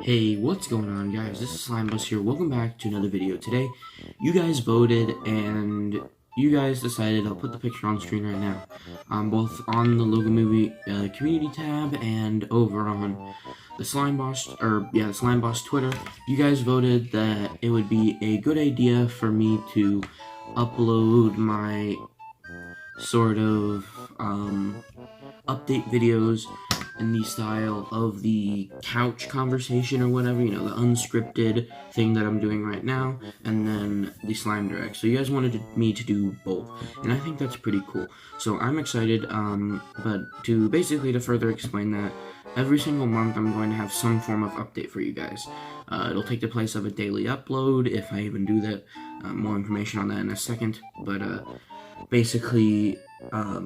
Hey, what's going on, guys? This is Slimebus here. Welcome back to another video. Today, you guys voted, and you guys decided I'll put the picture on screen right now. Both on the Logo Movie community tab and over on the Slimeboss Twitter. You guys voted that it would be a good idea for me to upload my sort of update videos in the style of the couch conversation or whatever, you know, the unscripted thing that I'm doing right now, and then the Slime Direct. So you guys wanted me to do both, and I think that's pretty cool. So I'm excited, but to further explain that, every single month I'm going to have some form of update for you guys. It'll take the place of a daily upload, if I even do that. More information on that in a second, but basically, I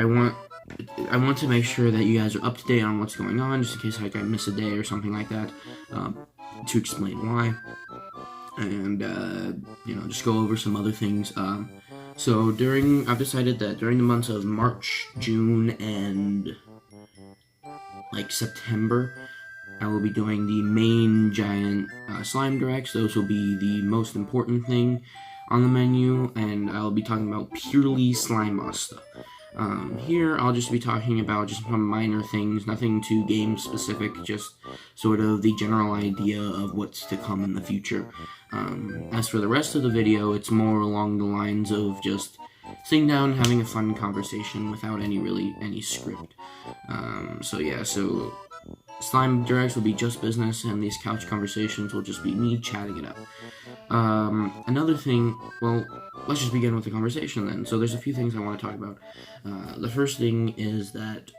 want to make sure that you guys are up to date on what's going on, just in case like I miss a day or something like that, to explain why, and you know, just go over some other things. So I've decided that during the months of March, June, and like September, I will be doing the main giant slime directs. Those will be the most important thing on the menu, and I'll be talking about purely Slimeboss stuff. Here, I'll just be talking about just some minor things, nothing too game specific, just sort of the general idea of what's to come in the future. As for the rest of the video, it's more along the lines of just sitting down, having a fun conversation without any script. So Slime Directs will be just business, and these couch conversations will just be me chatting it up. Another thing, well, let's just begin with the conversation then. So there's a few things I want to talk about. The first thing is that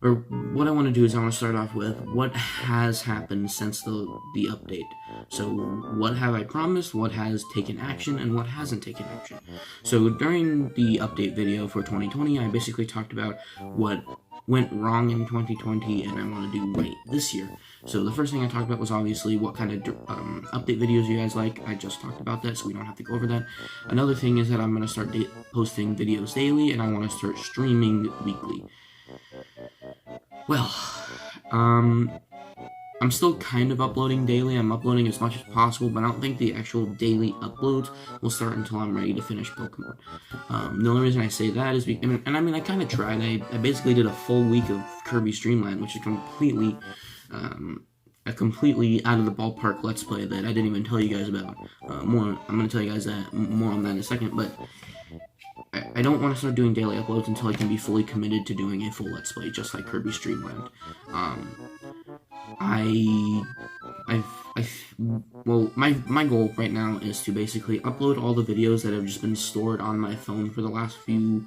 what I want to do is I want to start off with what has happened since the update. So what have I promised, what has taken action, and what hasn't taken action. So during the update video for 2020, I basically talked about what went wrong in 2020 and I want to do right this year. So the first thing I talked about was obviously what kind of update videos you guys like. I just talked about that, so we don't have to go over that. Another thing is that I'm going to start posting videos daily, and I want to start streaming weekly. Well, I'm still kind of uploading daily. I'm uploading as much as possible, but I don't think the actual daily uploads will start until I'm ready to finish Pokemon. The only reason I say that is because, I kind of tried. I basically did a full week of Kirby Streamland, which is completely out of the ballpark Let's Play that I didn't even tell you guys about. I'm going to tell you guys more on that in a second, but I don't want to start doing daily uploads until I can be fully committed to doing a full Let's Play, just like Kirby Streamland. My goal right now is to basically upload all the videos that have just been stored on my phone for the last few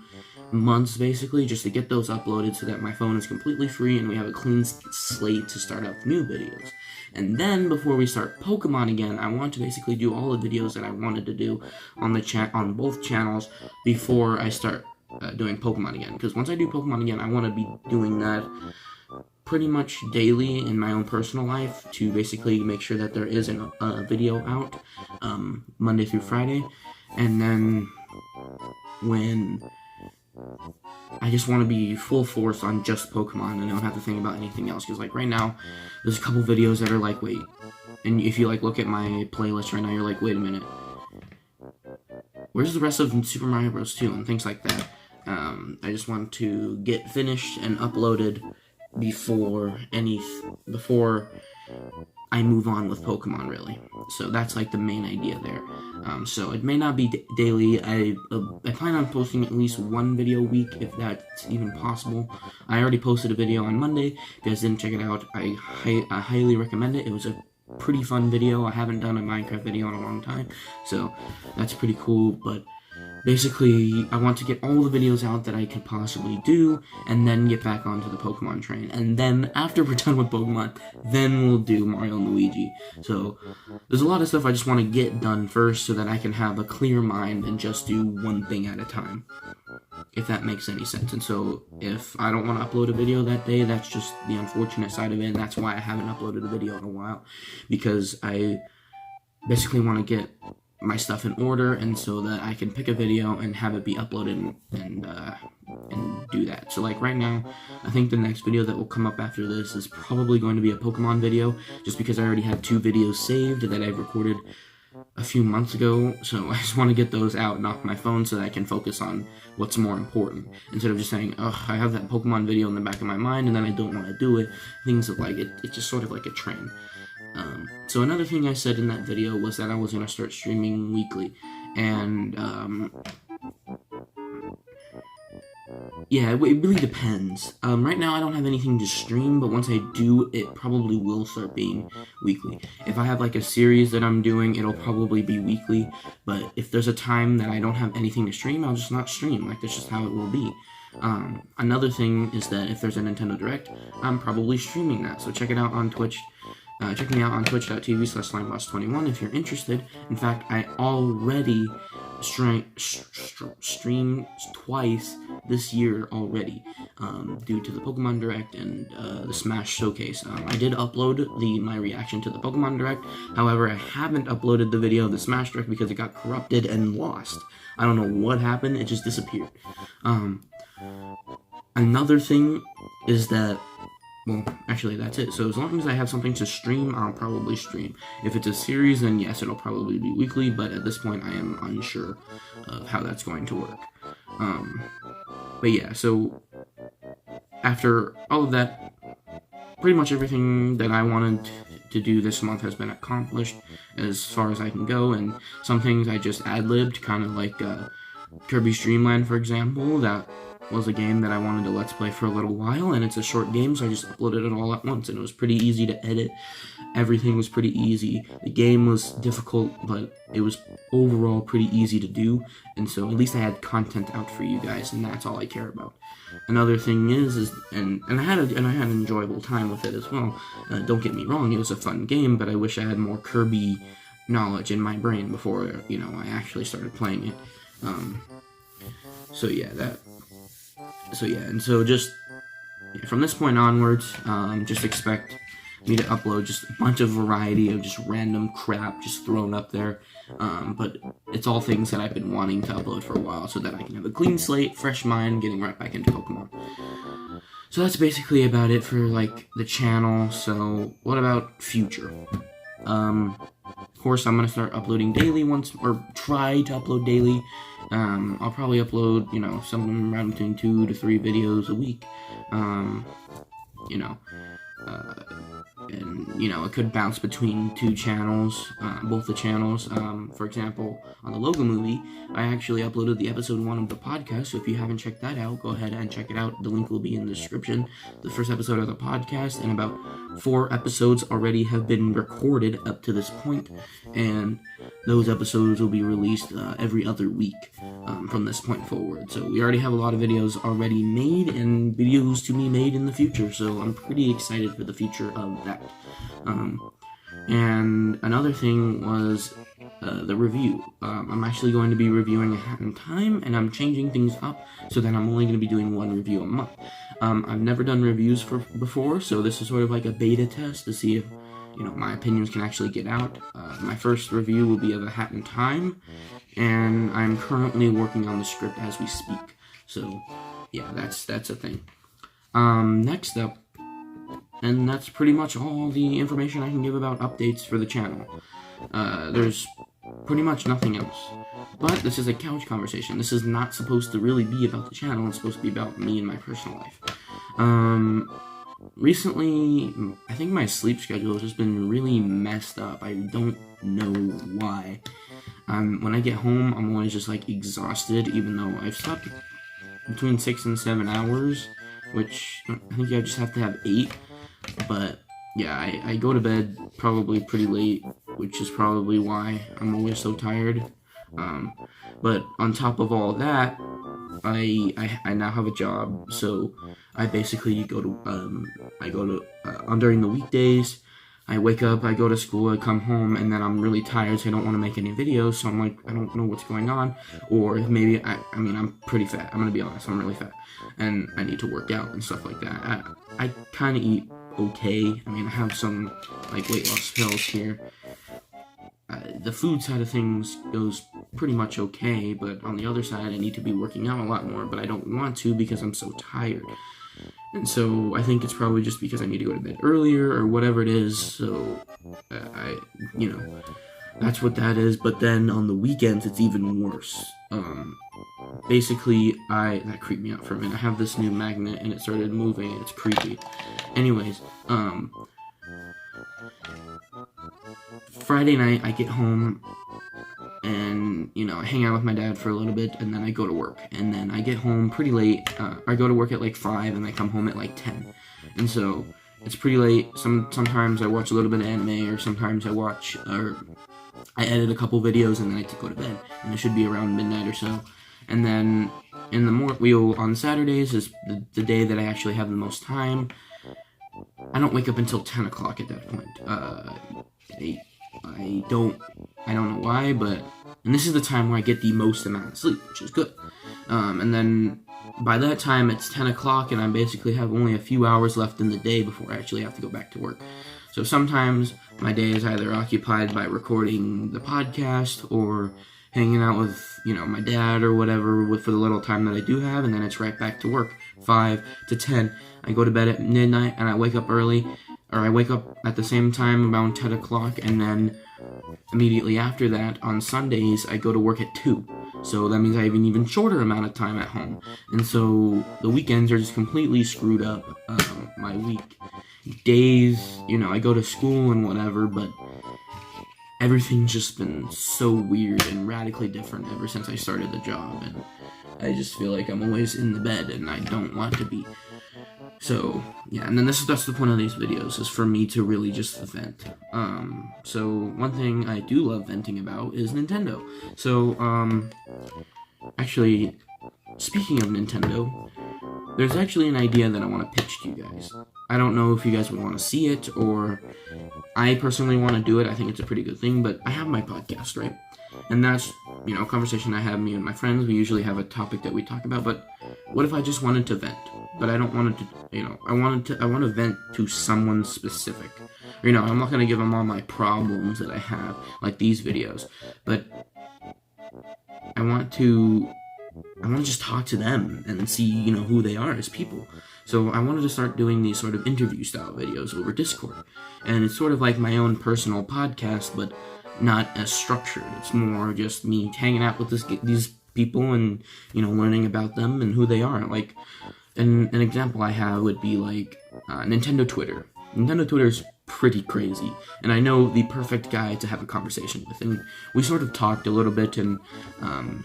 months, basically, just to get those uploaded so that my phone is completely free and we have a clean slate to start up new videos. And then, before we start Pokemon again, I want to basically do all the videos that I wanted to do on both channels before I start doing Pokemon again. Because once I do Pokemon again, I want to be doing that pretty much daily in my own personal life to basically make sure that there is a video out Monday through Friday. And then when I just want to be full force on just Pokemon and I don't have to think about anything else, because like right now there's a couple videos that are like, wait, and if you like look at my playlist right now, you're like, wait a minute, where's the rest of Super Mario Bros. 2 and things like that. I just want to get finished and uploaded before I move on with Pokemon, really. So that's like the main idea there. So it may not be daily. I plan on posting at least one video a week, if that's even possible. I already posted a video on Monday. If you guys didn't check it out, I highly recommend it. It was a pretty fun video. I haven't done a Minecraft video in a long time, so that's pretty cool. But basically, I want to get all the videos out that I could possibly do, and then get back onto the Pokemon train. And then, after we're done with Pokemon, then we'll do Mario and Luigi. So, there's a lot of stuff I just want to get done first, so that I can have a clear mind and just do one thing at a time, if that makes any sense. And so, if I don't want to upload a video that day, that's just the unfortunate side of it, and that's why I haven't uploaded a video in a while, because I basically want to get my stuff in order, and so that I can pick a video and have it be uploaded and do that. So like right now, I think the next video that will come up after this is probably going to be a Pokemon video, just because I already have 2 videos saved that I've recorded a few months ago, so I just want to get those out and off my phone so that I can focus on what's more important, instead of just saying, oh, I have that Pokemon video in the back of my mind and then I don't want to do it. Things like it's just sort of like a train. So another thing I said in that video was that I was going to start streaming weekly, and yeah, it really depends. Right now I don't have anything to stream, but once I do, it probably will start being weekly. If I have like a series that I'm doing, it'll probably be weekly, but if there's a time that I don't have anything to stream, I'll just not stream. Like, that's just how it will be. Another thing is that if there's a Nintendo Direct, I'm probably streaming that, so check it out on Twitch. Check me out on twitch.tv/slimeboss21 if you're interested. In fact, I already streamed twice this year already, due to the Pokemon Direct and the Smash Showcase. I did upload my reaction to the Pokemon Direct, however, I haven't uploaded the video of the Smash Direct because it got corrupted and lost. I don't know what happened, it just disappeared. Another thing is that, well, actually, that's it. So as long as I have something to stream, I'll probably stream. If it's a series, then yes, it'll probably be weekly, but at this point, I am unsure of how that's going to work. But yeah, so after all of that, pretty much everything that I wanted to do this month has been accomplished as far as I can go, and some things I just ad-libbed, kind of like Kirby's Dream Land, for example. That was a game that I wanted to Let's Play for a little while, and it's a short game, so I just uploaded it all at once, and it was pretty easy to edit. Everything was pretty easy. The game was difficult, but it was overall pretty easy to do, and so at least I had content out for you guys, and that's all I care about. Another thing is and I had an enjoyable time with it as well. Don't get me wrong, it was a fun game, but I wish I had more Kirby knowledge in my brain before, you know, I actually started playing it. So just from this point onwards, just expect me to upload just a bunch of variety of just random crap just thrown up there, but it's all things that I've been wanting to upload for a while, so that I can have a clean slate, fresh mind, getting right back into Pokemon. So that's basically about it for, like, the channel. So what about future? Of course, I'm gonna start uploading daily or try to upload daily. I'll probably upload, you know, something around between 2 to 3 videos a week. And, you know, it could bounce between 2 channels, both the channels. For example, on the Logo Movie, I actually uploaded the episode 1 of the podcast, so if you haven't checked that out, go ahead and check it out. The link will be in the description. The first episode of the podcast, and about 4 episodes already have been recorded up to this point, and those episodes will be released every other week from this point forward. So we already have a lot of videos already made, and videos to be made in the future, so I'm pretty excited for the future of that. And another thing was the review. I'm actually going to be reviewing A Hat in Time, and I'm changing things up so that I'm only going to be doing 1 review a month. I've never done reviews before, so this is sort of like a beta test to see if, you know, my opinions can actually get out. My first review will be of A Hat in Time, and I'm currently working on the script as we speak. So, yeah, that's a thing. Next up, and that's pretty much all the information I can give about updates for the channel. There's pretty much nothing else. But this is a couch conversation. This is not supposed to really be about the channel. It's supposed to be about me and my personal life. Recently, I think my sleep schedule has just been really messed up. I don't know why. When I get home, I'm always just, like, exhausted, even though I've slept between 6 and 7 hours, which I think I just have to have 8. But yeah, I go to bed probably pretty late, which is probably why I'm always so tired. But on top of all that, I now have a job, so I basically go to during the weekdays, I wake up, I go to school, I come home, and then I'm really tired, so I don't want to make any videos, so I'm like, I don't know what's going on, or maybe, I mean, I'm pretty fat, I'm gonna be honest, I'm really fat, and I need to work out and stuff like that. I kind of eat okay. I mean, I have some, like, weight loss pills here. The food side of things goes pretty much okay, but on the other side, I need to be working out a lot more, but I don't want to because I'm so tired. And so I think it's probably just because I need to go to bed earlier or whatever it is. So that's what that is. But then on the weekends, it's even worse. Basically, that creeped me out for a minute. I have this new magnet and it started moving and it's creepy. Anyways, Friday night I get home and, I hang out with my dad for a little bit, and then I go to work. And then I get home pretty late. I go to work at like 5, and I come home at like 10. And so it's pretty late. Sometimes I watch a little bit of anime, or sometimes I edit a couple videos, and then I go to bed. And it should be around midnight or so. And then in the on Saturdays is the day that I actually have the most time. I don't wake up until 10 o'clock at that point. I don't know why, and this is the time where I get the most amount of sleep, which is good. And then by that time, it's 10 o'clock, and I basically have only a few hours left in the day before I actually have to go back to work. So sometimes my day is either occupied by recording the podcast or hanging out with, my dad or whatever for the little time that I do have, and then it's right back to work, 5 to 10. I go to bed at midnight, and I wake up early, or I wake up at the same time, around 10 o'clock, and then immediately after that, on Sundays, I go to work at 2. So that means I have an even shorter amount of time at home. And so the weekends are just completely screwed up. My weekdays, I go to school and whatever, but everything's just been so weird and radically different ever since I started the job. And I just feel like I'm always in the bed, and I don't want to be. So, yeah, and then that's the point of these videos, is for me to really just vent. So one thing I do love venting about is Nintendo. So, actually, speaking of Nintendo, there's actually an idea that I want to pitch to you guys. I don't know if you guys would want to see it, or I personally want to do it. I think it's a pretty good thing, but I have my podcast, right? And that's, a conversation I have, me and my friends. We usually have a topic that we talk about, but what if I just wanted to vent? But I don't want it to, I want to vent to someone specific. I'm not going to give them all my problems that I have, like these videos, but I want to just talk to them and see, who they are as people. So I wanted to start doing these sort of interview style videos over Discord. And it's sort of like my own personal podcast, but not as structured. It's more just me hanging out with these people and, learning about them and who they are. Like, an example I have would be like Nintendo Twitter. Nintendo Twitter is pretty crazy, and I know the perfect guy to have a conversation with. And we sort of talked a little bit, and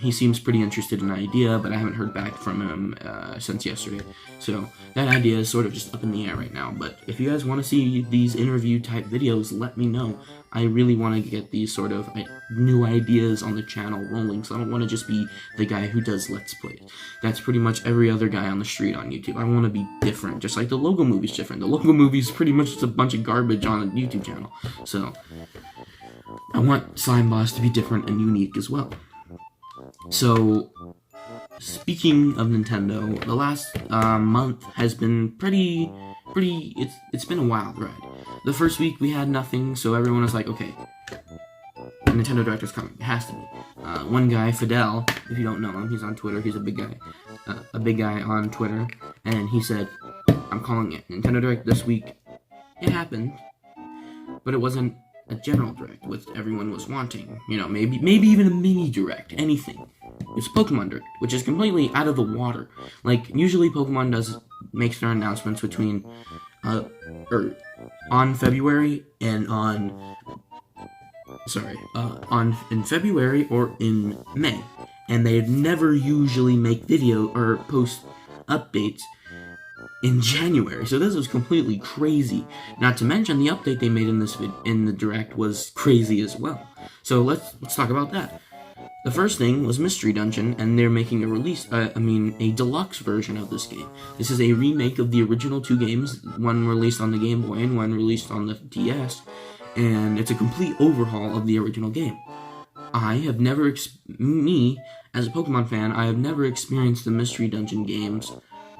he seems pretty interested in the idea, but I haven't heard back from him since yesterday. So that idea is sort of just up in the air right now. But if you guys want to see these interview type videos, let me know. I really want to get these sort of new ideas on the channel rolling, so I don't want to just be the guy who does Let's Plays. That's pretty much every other guy on the street on YouTube. I want to be different, just like the Logo Movie's different. The Logo Movie's pretty much just a bunch of garbage on a YouTube channel. So I want Slime Boss to be different and unique as well. So, speaking of Nintendo, the last month has been pretty, it's been a wild ride. The first week we had nothing, so everyone was like, okay, Nintendo Direct is coming. It has to be. One guy, Fidel, if you don't know him, he's on Twitter, he's a big guy on Twitter, and he said, I'm calling it Nintendo Direct this week. It happened, but it wasn't a general Direct, which everyone was wanting. Maybe even a mini Direct, anything. It's Pokemon Direct, which is completely out of the water. Like, usually Pokemon makes their announcements between, on February and in February or in May. And they never usually make video or post updates in January. So this was completely crazy. Not to mention the update they made in the Direct was crazy as well. So let's talk about that. The first thing was Mystery Dungeon, and they're making a deluxe version of this game. This is a remake of the original 2 games, one released on the Game Boy and one released on the DS, and it's a complete overhaul of the original game. Me, as a Pokemon fan, I have never experienced the Mystery Dungeon games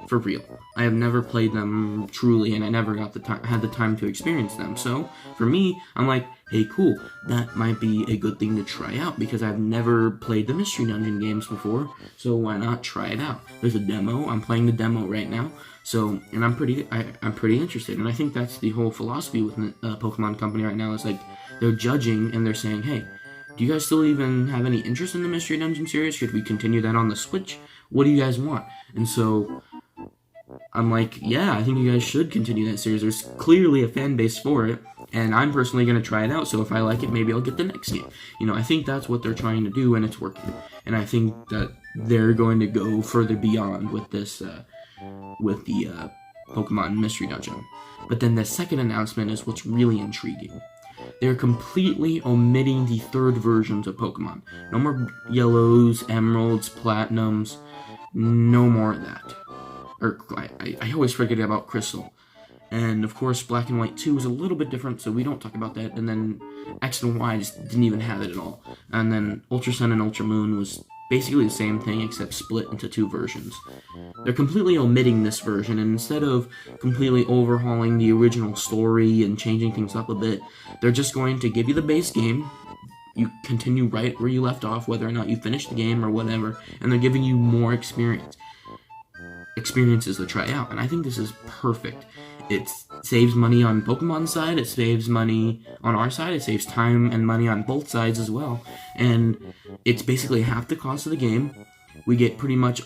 for real. I have never played them truly, and I never had the time to experience them. So for me, I'm like, hey, cool, that might be a good thing to try out, because I've never played the Mystery Dungeon games before, so why not try it out? There's a demo. I'm playing the demo right now, so, and I'm pretty interested, and I think that's the whole philosophy with Pokemon Company right now, is like, they're judging, and they're saying, hey, do you guys still even have any interest in the Mystery Dungeon series? Should we continue that on the Switch? What do you guys want? And so I'm like, yeah, I think you guys should continue that series. There's clearly a fan base for it, and I'm personally going to try it out, so if I like it, maybe I'll get the next game. You know, I think that's what they're trying to do, and it's working. And I think that they're going to go further beyond with this, with the Pokemon Mystery Dungeon. But then the second announcement is what's really intriguing. They're completely omitting the third versions of Pokemon. No more yellows, emeralds, platinums, no more of that. Or, I always forget about Crystal. And, of course, Black and White 2 is a little bit different, so we don't talk about that. And then X and Y just didn't even have it at all. And then Ultra Sun and Ultra Moon was basically the same thing, except split into two versions. They're completely omitting this version, and instead of completely overhauling the original story and changing things up a bit, they're just going to give you the base game. You continue right where you left off, whether or not you finish the game or whatever, and they're giving you more experiences to try out, and I think this is perfect. It saves money on Pokemon's side, it saves money on our side, it saves time and money on both sides as well, and it's basically half the cost of the game. We get pretty much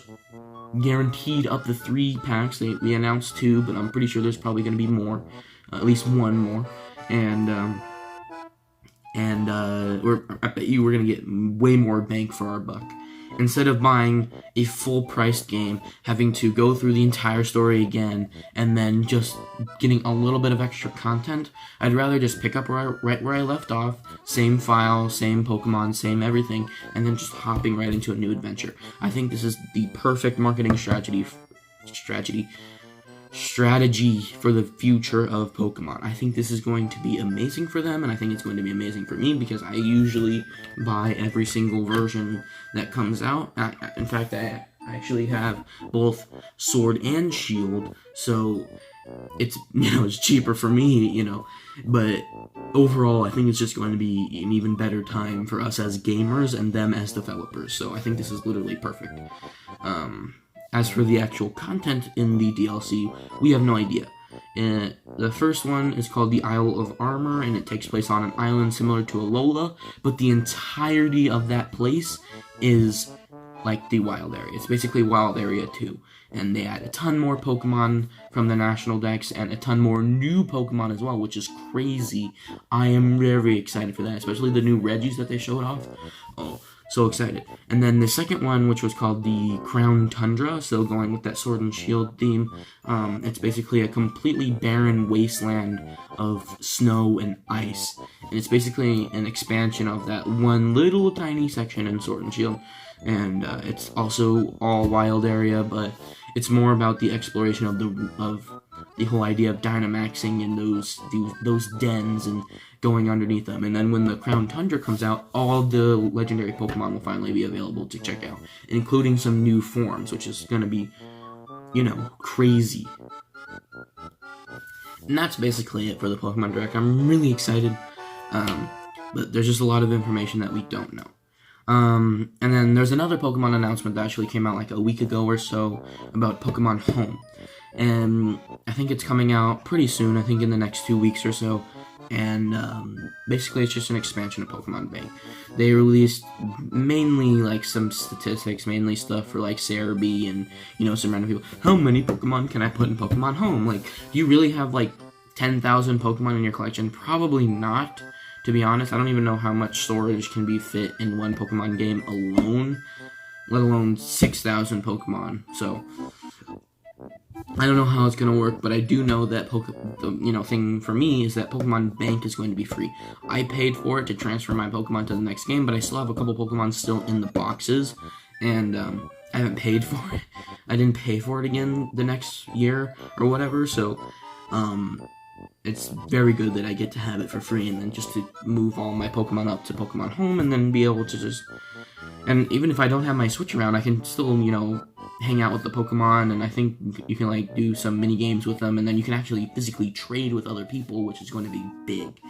guaranteed up to 3 packs. We announced 2, but I'm pretty sure there's probably going to be more, at least 1 more, and I bet you we're going to get way more bang for our buck. Instead of buying a full-priced game, having to go through the entire story again, and then just getting a little bit of extra content, I'd rather just pick up right where I left off, same file, same Pokemon, same everything, and then just hopping right into a new adventure. I think this is the perfect marketing strategy for the future of Pokemon. I think this is going to be amazing for them, and I think it's going to be amazing for me, because I usually buy every single version that comes out. In fact, I actually have both Sword and Shield, so it's, it's cheaper for me, but overall, I think it's just going to be an even better time for us as gamers and them as developers, so I think this is literally perfect. As for the actual content in the DLC, we have no idea. The first one is called the Isle of Armor, and it takes place on an island similar to Alola, but the entirety of that place is like the wild area. It's basically Wild Area 2, and they add a ton more Pokemon from the National Dex, and a ton more new Pokemon as well, which is crazy. I am very excited for that, especially the new Regis that they showed off. Oh, so excited. And then the second one, which was called the Crown Tundra, so going with that Sword and Shield theme, it's basically a completely barren wasteland of snow and ice. And it's basically an expansion of that one little tiny section in Sword and Shield. And it's also all wild area, but it's more about the exploration of the whole idea of Dynamaxing in those dens and going underneath them. And then when the Crown Tundra comes out, all the legendary Pokemon will finally be available to check out, including some new forms, which is going to be, crazy. And that's basically it for the Pokemon Direct. I'm really excited, but there's just a lot of information that we don't know. And then there's another Pokemon announcement that actually came out like a week ago or so about Pokemon Home. And I think it's coming out pretty soon, I think in the next 2 weeks or so. And basically it's just an expansion of Pokemon Bank. They released mainly like some statistics, mainly stuff for like Cerebi and, some random people. How many Pokemon can I put in Pokemon Home? Like, do you really have like 10,000 Pokemon in your collection? Probably not. To be honest, I don't even know how much storage can be fit in one Pokemon game alone, let alone 6,000 Pokemon. So I don't know how it's gonna work, but I do know that the thing for me is that Pokemon Bank is going to be free. I paid for it to transfer my Pokemon to the next game, but I still have a couple Pokemon still in the boxes, and I haven't paid for it. I didn't pay for it again the next year or whatever, so it's very good that I get to have it for free, and then just to move all my Pokemon up to Pokemon Home, and then be able to just... And even if I don't have my Switch around, I can still, hang out with the Pokemon, and I think you can like do some mini games with them, and then you can actually physically trade with other people, which is going to be big.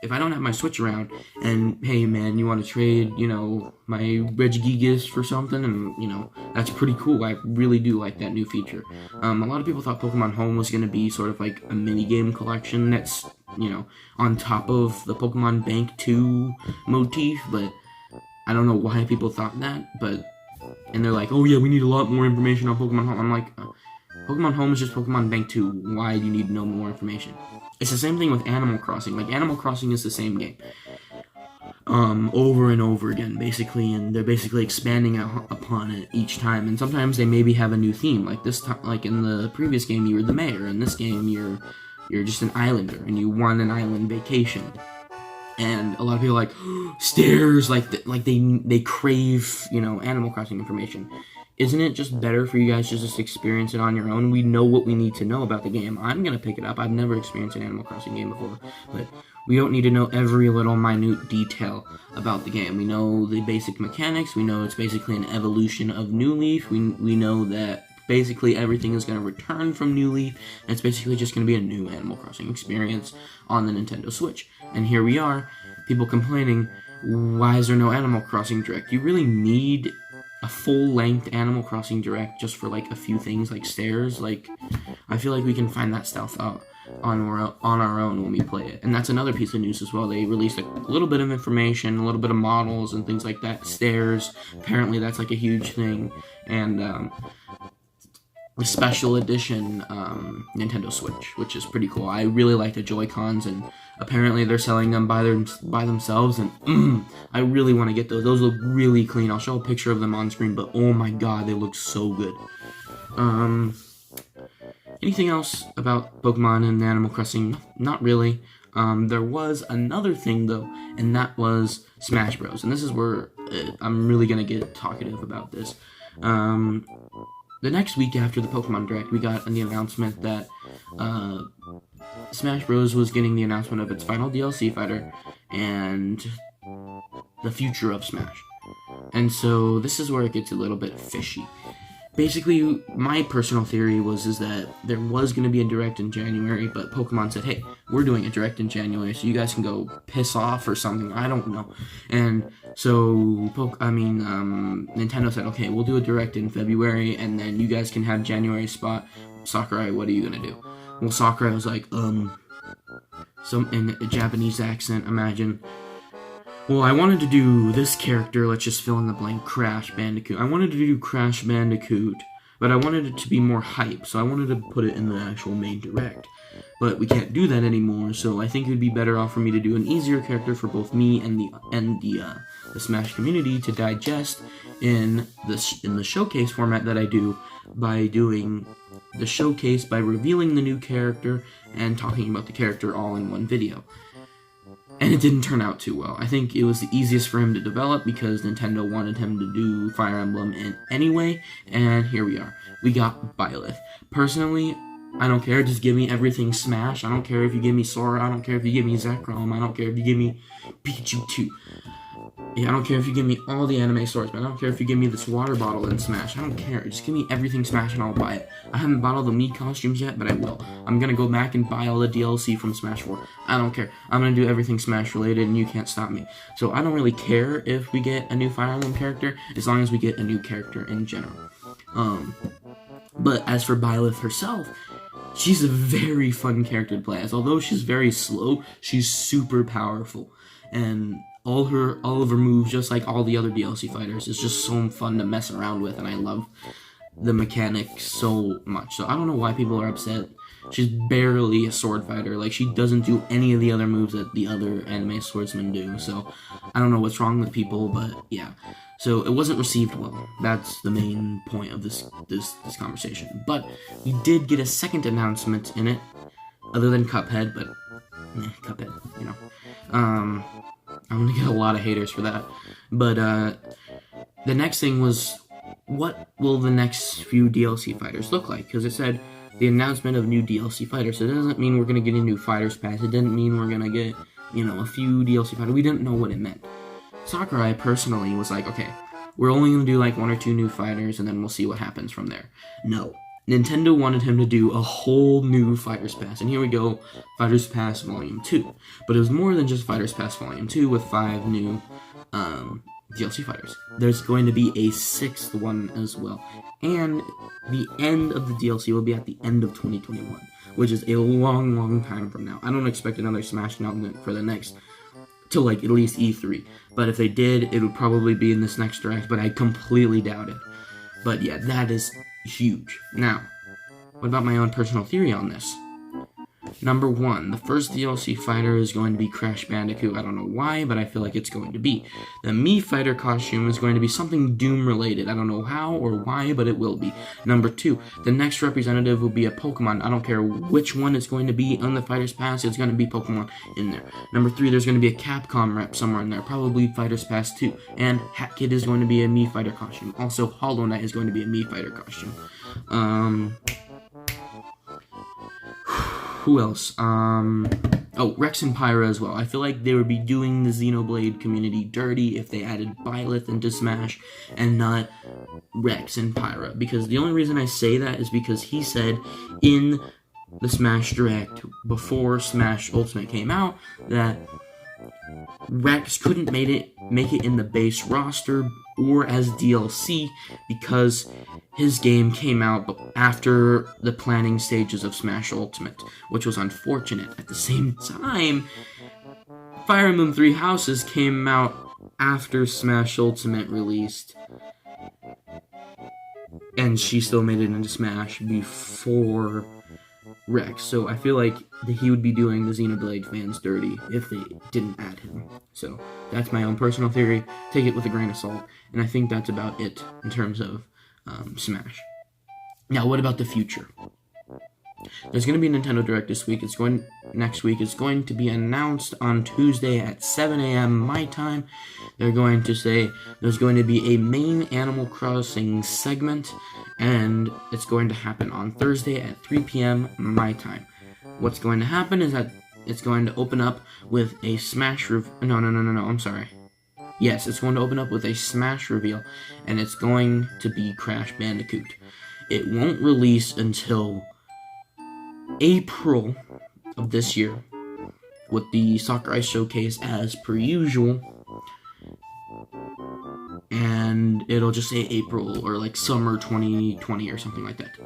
If I don't have my Switch around, and hey man, you want to trade, you know, my Regigigas for something, and you know, that's pretty cool. I really do like that new feature. A lot of people thought Pokemon Home was going to be sort of like a mini game collection that's, you know, on top of the Pokemon Bank 2 motif, but I don't know why people thought that, but, and they're like, oh yeah, we need a lot more information on Pokemon Home. I'm like, Pokemon Home is just Pokemon Bank 2. Why do you need to know more information? It's the same thing with Animal Crossing. Like, Animal Crossing is the same game. Over and over again, basically, and they're basically expanding upon it each time. And sometimes they maybe have a new theme. Like this time, like in the previous game, you were the mayor. In this game, you're just an islander, and you won an island vacation. And a lot of people are like, stairs, like they crave, you know, Animal Crossing information. Isn't it just better for you guys to just experience it on your own? We know what we need to know about the game. I'm going to pick it up. I've never experienced an Animal Crossing game before, but we don't need to know every little minute detail about the game. We know the basic mechanics. We know it's basically an evolution of New Leaf. We know that basically everything is going to return from New Leaf, and it's basically just going to be a new Animal Crossing experience on the Nintendo Switch. And here we are, people complaining, why is there no Animal Crossing Direct? You really need a full-length Animal Crossing Direct just for like a few things like stairs? Like, I feel like we can find that stuff out on our own when we play it. And that's another piece of news as well. They released a little bit of information, a little bit of models and things like that. Stairs, apparently that's like a huge thing. And the special edition Nintendo Switch, which is pretty cool. I really like the Joy-Cons, and apparently they're selling them by themselves, and I really want to get those. Those look really clean. I'll show a picture of them on screen, but oh my god, they look so good. Anything else about Pokemon and Animal Crossing? Not really. There was another thing, though, and that was Smash Bros. And this is where I'm really going to get talkative about this. The next week after the Pokemon Direct, we got the announcement that Smash Bros. Was getting the announcement of its final DLC fighter and the future of Smash. And so this is where it gets a little bit fishy. Basically, my personal theory is that there was going to be a Direct in January, but Pokemon said, hey, we're doing a Direct in January, so you guys can go piss off or something. I don't know. And so, Nintendo said, okay, we'll do a Direct in February, and then you guys can have January spot. Sakurai, what are you going to do? Well, Sakurai was like, some in a Japanese accent, imagine. Well, I wanted to do this character, let's just fill in the blank, Crash Bandicoot. I wanted to do Crash Bandicoot, but I wanted it to be more hype, so I wanted to put it in the actual main Direct. But we can't do that anymore, so I think it would be better off for me to do an easier character for both me and the Smash community to digest in the showcase format that I do, by doing the showcase by revealing the new character and talking about the character all in one video. And it didn't turn out too well. I think it was the easiest for him to develop because Nintendo wanted him to do Fire Emblem anyway, and here we are. We got Byleth. Personally, I don't care, just give me everything Smash. I don't care if you give me Sora, I don't care if you give me Zekrom, I don't care if you give me Pikachu 2. Yeah, I don't care if you give me all the anime swordsmen. I don't care if you give me this water bottle in Smash. I don't care. Just give me everything Smash and I'll buy it. I haven't bought all the Mii costumes yet, but I will. I'm gonna go back and buy all the DLC from Smash 4. I don't care. I'm gonna do everything Smash related and you can't stop me. So I don't really care if we get a new Fire Emblem character, as long as we get a new character in general. But as for Byleth herself, she's a very fun character to play as. Although she's very slow, she's super powerful. And all of her moves, just like all the other DLC fighters, is just so fun to mess around with, and I love the mechanics so much. So I don't know why people are upset. She's barely a sword fighter. Like, she doesn't do any of the other moves that the other anime swordsmen do. So I don't know what's wrong with people, but yeah. So it wasn't received well. That's the main point of this conversation. But we did get a second announcement in it, other than Cuphead, but Cuphead, you know. I'm gonna get a lot of haters for that. But the next thing was, what will the next few DLC fighters look like? Because it said the announcement of new DLC fighters. So it doesn't mean we're gonna get a new Fighters Pass. It didn't mean we're gonna get, you know, a few DLC fighters. We didn't know what it meant. Sakurai personally was like, okay, we're only going to do like 1 or 2 new fighters, and then we'll see what happens from there. No. Nintendo wanted him to do a whole new Fighters Pass, and here we go, Fighters Pass Volume 2. But it was more than just Fighters Pass Volume 2 with 5 new DLC fighters. There's going to be a 6th one as well, and the end of the DLC will be at the end of 2021, which is a long, long time from now. I don't expect another Smash announcement for the next, till like at least E3, but if they did, it would probably be in this next Direct, but I completely doubt it. But yeah, that is huge. Now, what about my own personal theory on this? Number 1, the first DLC fighter is going to be Crash Bandicoot. I don't know why, but I feel like it's going to be. The Mii fighter costume is going to be something Doom related. I don't know how or why, but it will be. Number 2, the next representative will be a Pokemon. I don't care which one it's going to be on the Fighters Pass, it's going to be Pokemon in there. Number 3, there's going to be a Capcom rep somewhere in there, probably Fighters Pass 2. And Hat Kid is going to be a Mii fighter costume. Also, Hollow Knight is going to be a Mii fighter costume. Who else? Oh, Rex and Pyra as well. I feel like they would be doing the Xenoblade community dirty if they added Byleth into Smash and not Rex and Pyra. Because the only reason I say that is because he said in the Smash Direct before Smash Ultimate came out that Rex couldn't make it in the base roster or as DLC because his game came out after the planning stages of Smash Ultimate, which was unfortunate. At the same time, Fire Emblem Three Houses came out after Smash Ultimate released, and she still made it into Smash before Rex, so I feel like he would be doing the Xenoblade fans dirty if they didn't add him. So that's my own personal theory. Take it with a grain of salt, and I think that's about it in terms of Smash. Now, what about the future? There's going to be a Nintendo Direct this week. Next week. It's going to be announced on Tuesday at 7 a.m. my time. They're going to say there's going to be a main Animal Crossing segment, and it's going to happen on Thursday at 3 p.m. my time. What's going to happen is that it's going to open up with a Smash No, I'm sorry. Yes, it's going to open up with a Smash reveal, and it's going to be Crash Bandicoot. It won't release until April of this year, with the Soccer Ice Showcase as per usual, and it'll just say April or like summer 2020 or something like that.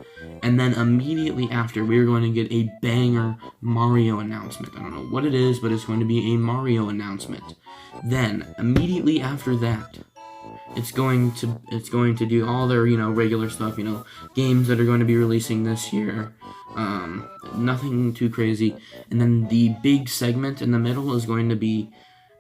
And then immediately after, we're going to get a banger Mario announcement. I don't know what it is, but it's going to be a Mario announcement. Then immediately after that, it's going to do all their, regular stuff, games that are going to be releasing this year. Nothing too crazy. And then the big segment in the middle is going to be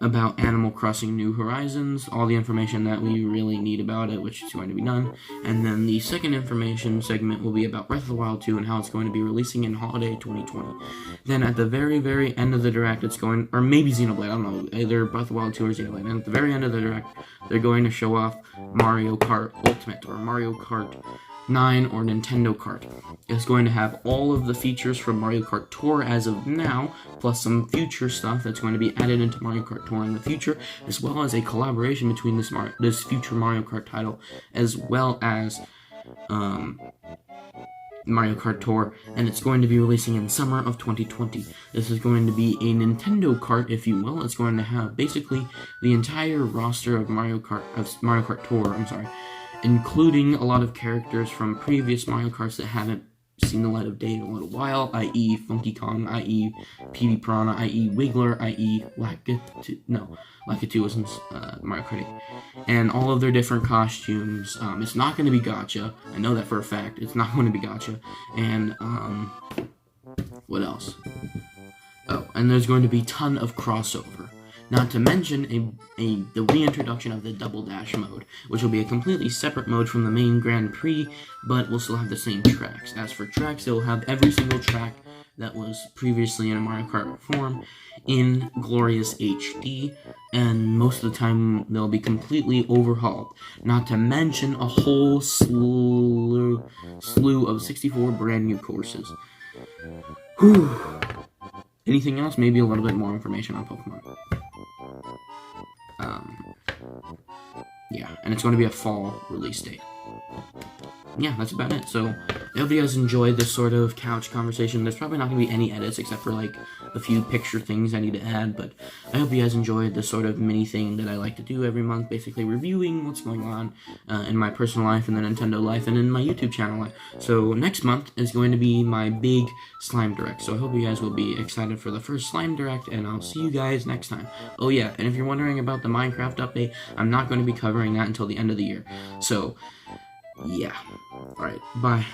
about Animal Crossing New Horizons, all the information that we really need about it, which is going to be done. And then the second information segment will be about Breath of the Wild 2 and how it's going to be releasing in holiday 2020. Then at the very, very end of the Direct, or maybe Xenoblade, I don't know, either Breath of the Wild 2 or Xenoblade. And at the very end of the Direct, they're going to show off Mario Kart Ultimate, or Mario Kart 9, or Nintendo Kart. It's going to have all of the features from Mario Kart Tour as of now, plus some future stuff that's going to be added into Mario Kart Tour in the future, as well as a collaboration between this future Mario Kart title, as well as Mario Kart Tour, and it's going to be releasing in summer of 2020. This is going to be a Nintendo Kart, if you will. It's going to have basically the entire roster of Mario Kart Tour, including a lot of characters from previous Mario Karts that haven't seen the light of day in a little while, i.e. Funky Kong, i.e. PB Piranha, i.e. Wiggler, i.e. Lakitu was in Mario Kart 8. And all of their different costumes. It's not going to be gacha. I know that for a fact. It's not going to be gacha. And, what else? Oh, and there's going to be a ton of crossover. Not to mention the reintroduction of the Double Dash mode, which will be a completely separate mode from the main Grand Prix, but will still have the same tracks. As for tracks, it will have every single track that was previously in a Mario Kart form in glorious HD, and most of the time they'll be completely overhauled. Not to mention a whole slew of 64 brand new courses. Whew. Anything else? Maybe a little bit more information on Pokemon. yeah, and it's going to be a fall release date. Yeah, that's about it. So I hope you guys enjoyed this sort of couch conversation. There's probably not going to be any edits except for like a few picture things I need to add, but I hope you guys enjoyed this sort of mini thing that I like to do every month, basically reviewing what's going on in my personal life and the Nintendo life and in my YouTube channel. So next month is going to be my big Slime Direct, so I hope you guys will be excited for the first Slime Direct, and I'll see you guys next time. Oh yeah, and if you're wondering about the Minecraft update, I'm not going to be covering that until the end of the year. So yeah. Alright, bye.